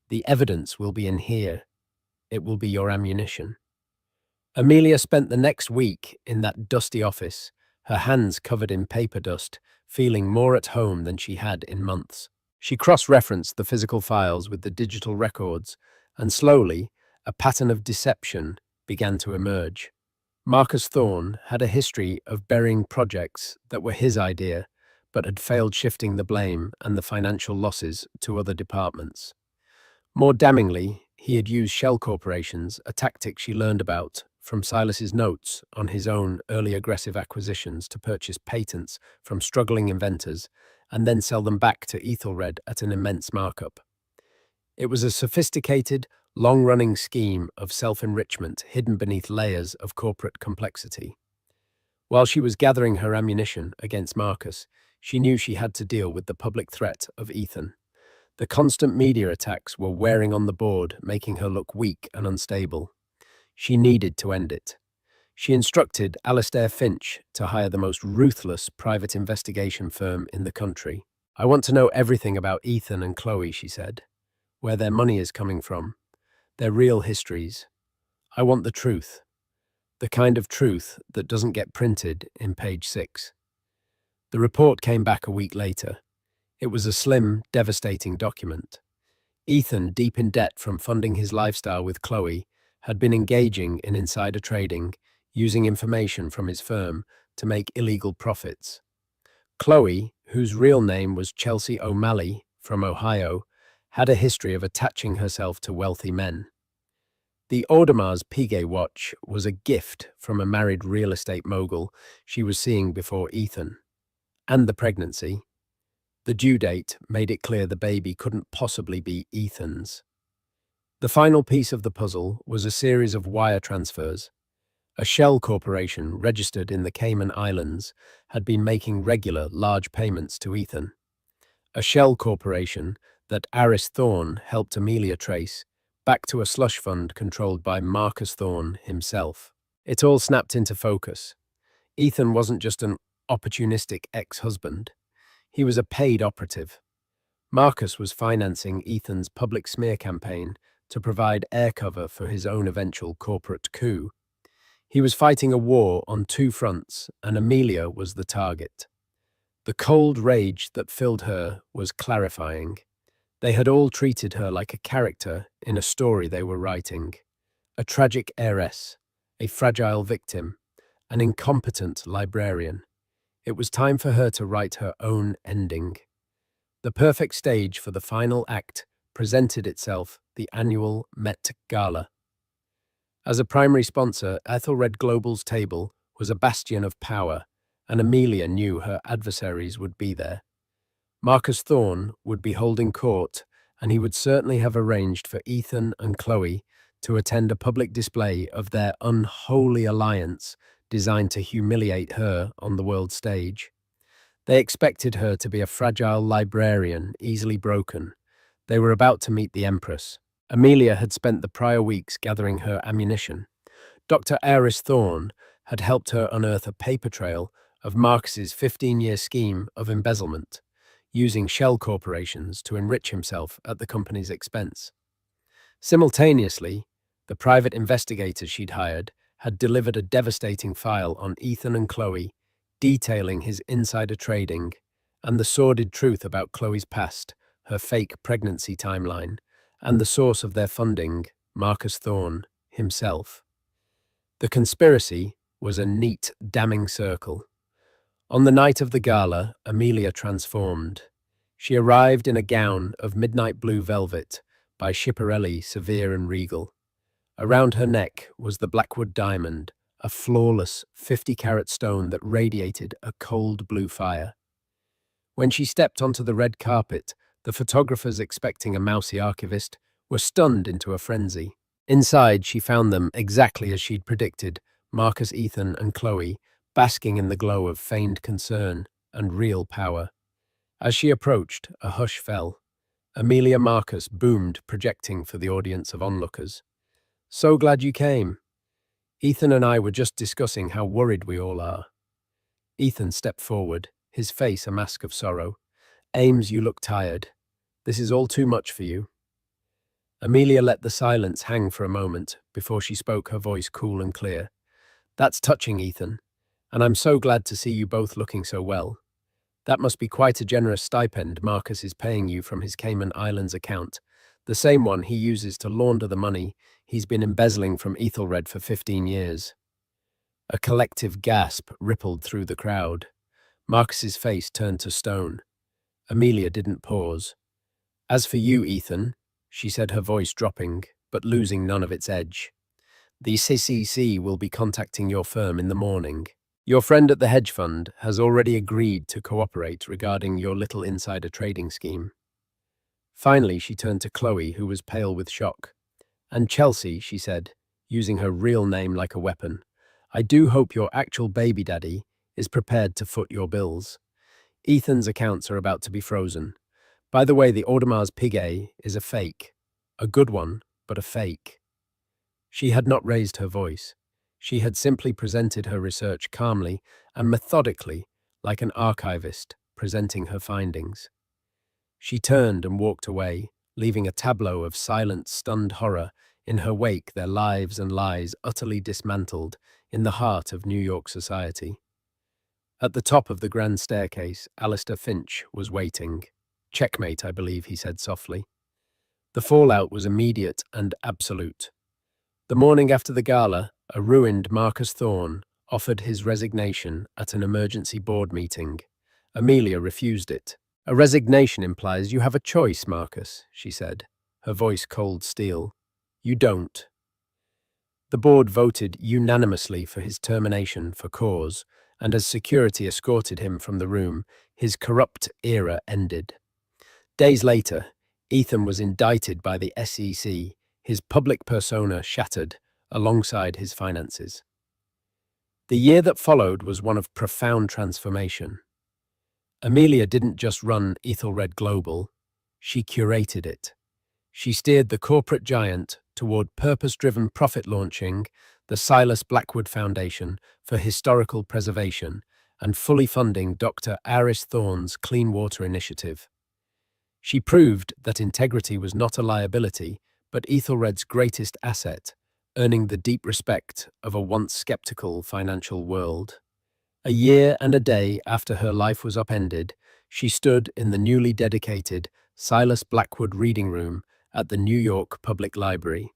the evidence will be in here. It will be your ammunition." Amelia spent the next week in that dusty office, her hands covered in paper dust, feeling more at home than she had in months. She cross-referenced the physical files with the digital records, and slowly, a pattern of deception began to emerge. Marcus Thorne had a history of burying projects that were his idea, but had failed, shifting the blame and the financial losses to other departments. More damningly, he had used shell corporations, a tactic she learned about from Silas's notes on his own early aggressive acquisitions, to purchase patents from struggling inventors and then sell them back to Ethelred at an immense markup. It was a sophisticated, long-running scheme of self-enrichment hidden beneath layers of corporate complexity. While she was gathering her ammunition against Marcus, she knew she had to deal with the public threat of Ethan. The constant media attacks were wearing on the board, making her look weak and unstable. She needed to end it. She instructed Alistair Finch to hire the most ruthless private investigation firm in the country. "I want to know everything about Ethan and Chloe," she said. "Where their money is coming from. Their real histories. I want the truth. The kind of truth that doesn't get printed in page 6. The report came back a week later. It was a slim, devastating document. Ethan, deep in debt from funding his lifestyle with Chloe, had been engaging in insider trading, using information from his firm to make illegal profits. Chloe, whose real name was Chelsea O'Malley from Ohio, had a history of attaching herself to wealthy men. The Audemars Piguet watch was a gift from a married real estate mogul she was seeing before Ethan. And the pregnancy. The due date made it clear the baby couldn't possibly be Ethan's. The final piece of the puzzle was a series of wire transfers. A shell corporation registered in the Cayman Islands had been making regular, large payments to Ethan. A shell corporation that Aris Thorne helped Amelia trace back to a slush fund controlled by Marcus Thorne himself. It all snapped into focus. Ethan wasn't just an opportunistic ex-husband. He was a paid operative. Marcus was financing Ethan's public smear campaign to provide air cover for his own eventual corporate coup. He was fighting a war on two fronts, and Amelia was the target. The cold rage that filled her was clarifying. They had all treated her like a character in a story they were writing. A tragic heiress, a fragile victim, an incompetent librarian. It was time for her to write her own ending. The perfect stage for the final act presented itself, the annual Met Gala. As a primary sponsor, Ethelred Global's table was a bastion of power, and Amelia knew her adversaries would be there. Marcus Thorne would be holding court, and he would certainly have arranged for Ethan and Chloe to attend a public display of their unholy alliance designed to humiliate her on the world stage. They expected her to be a fragile librarian, easily broken. They were about to meet the Empress. Amelia had spent the prior weeks gathering her ammunition. Dr. Aris Thorne had helped her unearth a paper trail of Marcus's 15-year scheme of embezzlement, using shell corporations to enrich himself at the company's expense. Simultaneously, the private investigators she'd hired had delivered a devastating file on Ethan and Chloe, detailing his insider trading and the sordid truth about Chloe's past, her fake pregnancy timeline, and the source of their funding, Marcus Thorne himself. The conspiracy was a neat, damning circle. On the night of the gala, Amelia transformed. She arrived in a gown of midnight blue velvet by Schiaparelli, severe and regal. Around her neck was the Blackwood diamond, a flawless 50-carat stone that radiated a cold blue fire. When she stepped onto the red carpet, the photographers, expecting a mousy archivist, were stunned into a frenzy. Inside, she found them exactly as she'd predicted, Marcus, Ethan, and Chloe, basking in the glow of feigned concern and real power. As she approached, a hush fell. Amelia Marcus boomed, projecting for the audience of onlookers. "So glad you came. Ethan and I were just discussing how worried we all are." Ethan stepped forward, his face a mask of sorrow. "Ames, you look tired. This is all too much for you." Amelia let the silence hang for a moment before she spoke, her voice cool and clear. "That's touching, Ethan, and I'm so glad to see you both looking so well. That must be quite a generous stipend Marcus is paying you from his Cayman Islands account, the same one he uses to launder the money he's been embezzling from Ethelred for 15 years. A collective gasp rippled through the crowd. Marcus's face turned to stone. Amelia didn't pause. "As for you, Ethan," she said, her voice dropping, but losing none of its edge, "the CCC will be contacting your firm in the morning. Your friend at the hedge fund has already agreed to cooperate regarding your little insider trading scheme." Finally, she turned to Chloe, who was pale with shock. "And Chelsea," she said, using her real name like a weapon, "I do hope your actual baby daddy is prepared to foot your bills. Ethan's accounts are about to be frozen. By the way, the Audemars Piguet is a fake. A good one, but a fake." She had not raised her voice. She had simply presented her research calmly and methodically, like an archivist presenting her findings. She turned and walked away, leaving a tableau of silent, stunned horror in her wake, their lives and lies utterly dismantled in the heart of New York society. At the top of the grand staircase, Alistair Finch was waiting. "Checkmate, I believe," he said softly. The fallout was immediate and absolute. The morning after the gala, a ruined Marcus Thorne offered his resignation at an emergency board meeting. Amelia refused it. "A resignation implies you have a choice, Marcus," she said, her voice cold steel. "You don't." The board voted unanimously for his termination for cause, and as security escorted him from the room, his corrupt era ended. Days later, Ethan was indicted by the SEC, his public persona shattered alongside his finances. The year that followed was one of profound transformation. Amelia didn't just run Ethelred Global, she curated it. She steered the corporate giant toward purpose-driven profit launching, the Silas Blackwood Foundation for Historical Preservation, and fully funding Dr. Aris Thorne's Clean Water Initiative. She proved that integrity was not a liability, but Ethelred's greatest asset, earning the deep respect of a once skeptical financial world. A year and a day after her life was upended, she stood in the newly dedicated Silas Blackwood reading room at the New York Public Library.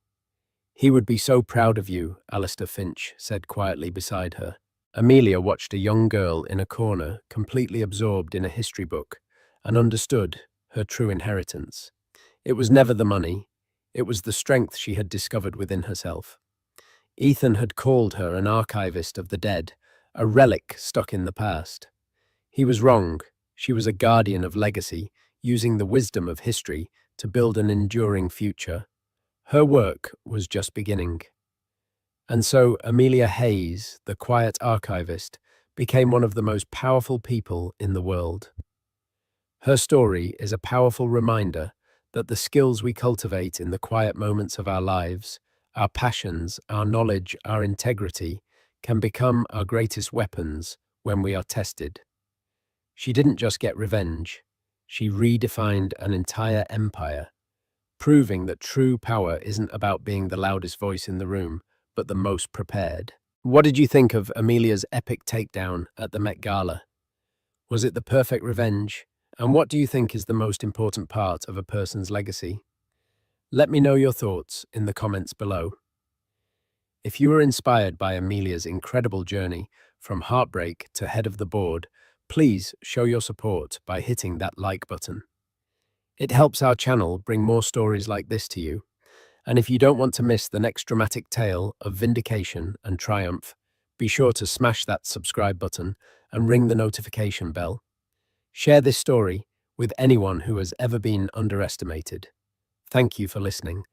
"He would be so proud of you," Alistair Finch said quietly beside her. Amelia watched a young girl in a corner, completely absorbed in a history book, and understood her true inheritance. It was never the money, it was the strength she had discovered within herself. Ethan had called her an archivist of the dead, a relic stuck in the past. He was wrong. She was a guardian of legacy, using the wisdom of history to build an enduring future. Her work was just beginning. And so Amelia Hayes, the quiet archivist, became one of the most powerful people in the world. Her story is a powerful reminder that the skills we cultivate in the quiet moments of our lives, our passions, our knowledge, our integrity, can become our greatest weapons when we are tested. She didn't just get revenge, she redefined an entire empire, proving that true power isn't about being the loudest voice in the room, but the most prepared. What did you think of Amelia's epic takedown at the Met Gala? Was it the perfect revenge? And what do you think is the most important part of a person's legacy? Let me know your thoughts in the comments below. If you were inspired by Amelia's incredible journey from heartbreak to head of the board, please show your support by hitting that like button. It helps our channel bring more stories like this to you. And if you don't want to miss the next dramatic tale of vindication and triumph, be sure to smash that subscribe button and ring the notification bell. Share this story with anyone who has ever been underestimated. Thank you for listening.